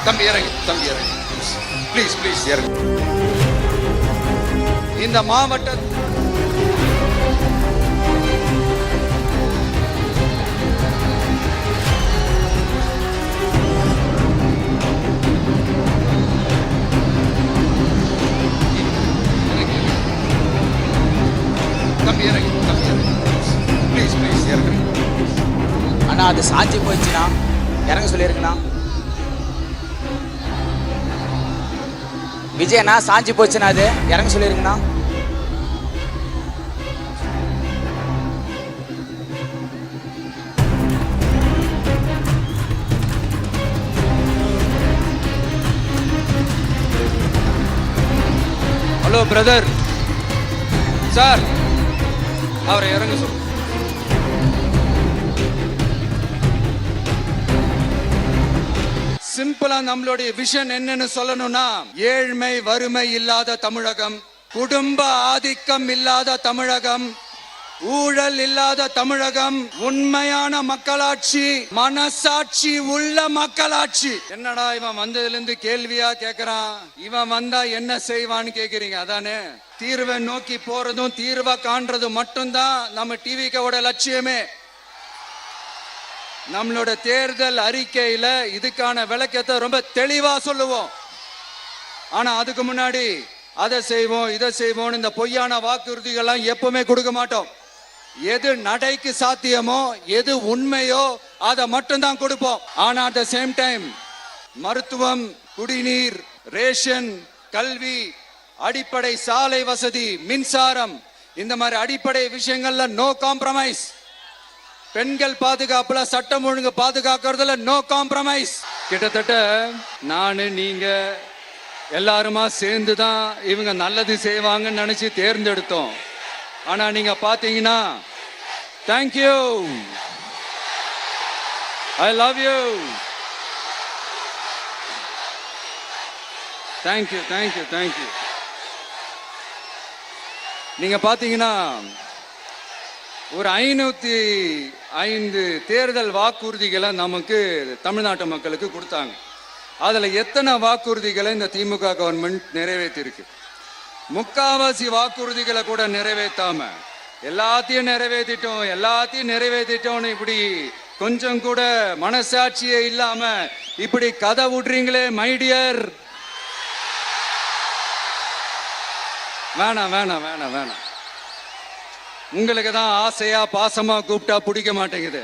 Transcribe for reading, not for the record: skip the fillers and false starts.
தம்பி இறங்கி, தம்பி இறங்கி, ப்ளீஸ் ப்ளீஸ் இறங்கி. இந்த மாவட்ட தம்பி இறங்கி, தம்பி இறங்கி, ப்ளீஸ் ப்ளீஸ் இறங்கி. அண்ணா அது சாஞ்சி போயிடுச்சுண்ணா, இறங்க சொல்லியிருக்குண்ணா. விஜயண்ணா சாஞ்சி போச்சுண்ணா, அது இறங்க சொல்லியிருக்குண்ணா. ஹலோ பிரதர், சார் அவரை இறங்க சொல்லு. சிம்பிளா நம்மளுடைய விஷன் என்னன்னு சொல்லணும்னா, ஏழ்மை வறுமை இல்லாத தமிழகம், குடும்ப ஆதிக்கம் இல்லாத தமிழகம், ஊழல் இல்லாத தமிழகம், உண்மையான மக்களாட்சி, மனசாட்சி உள்ள மக்களாட்சி. என்னடா இவன் வந்ததுல இருந்து கேள்வியா கேக்குறான், இவன் வந்தா என்ன செய்வான்னு கேக்குறீங்க, அதானே? தீர்வை நோக்கி போறதும் தீர்வை காண்றதும் மட்டும்தான் நம்ம டிவிக்கோட லட்சியமே. நம்மளோட தேர்தல் அறிக்கையில இதுக்கான விளக்கத்தை ரொம்ப தெளிவா சொல்லுவோம். ஆனா அதுக்கு முன்னாடி அதை செய்வோம் இதை செய்வோம் இந்த பொய்யான வாக்குறுதிகள்லாம் எப்பவுமே கொடுக்க மாட்டோம். எது நடைக்கு சாத்தியமோ எது உண்மையோ அதை மட்டும்தான் கொடுப்போம். ஆனா அட் த சேம் டைம் மருத்துவம், குடிநீர், ரேஷன், கல்வி, அடிப்படை சாலை வசதி, மின்சாரம், இந்த மாதிரி அடிப்படை விஷயங்கள்ல நோ காம்ப்ரமைஸ். பெண்கள் பாதுகாப்புல, சட்டம் ஒழுங்கு பாதுகாக்கிறதுல நோ காம்ப்ரமைஸ். கிட்டத்தட்ட நானு நீங்க எல்லாருமா சேர்ந்துதான் இவங்க நல்லது செய்வாங்கன்னு நினைச்சு தேர்ந்தெடுத்தோம். ஆனா நீங்க பாத்தீங்கன்னா, thank you, I love you, thank you thank you thank you. நீங்க பாத்தீங்கன்னா ஒரு 505 தேர்தல் வாக்குறுதிகளை நமக்கு தமிழ்நாட்டு மக்களுக்கு கொடுத்தாங்க. அதுல எத்தனை வாக்குறுதிகளை இந்த திமுக கவர்மெண்ட் நிறைவேற்றிருக்கு? முக்காவாசி வாக்குறுதிகளை கூட நிறைவேற்றாம எல்லாத்தையும் நிறைவேற்றிட்டோம் இப்படி கொஞ்சம் கூட மனசாட்சியே இல்லாம இப்படி கதை விடுறீங்களே மை டியர். வேணாம் வேணாம் வேணாம் வேணாம். உங்களுக்கு தான் ஆசையா பாசமா கூப்பிட்டா பிடிக்க மாட்டேங்குது.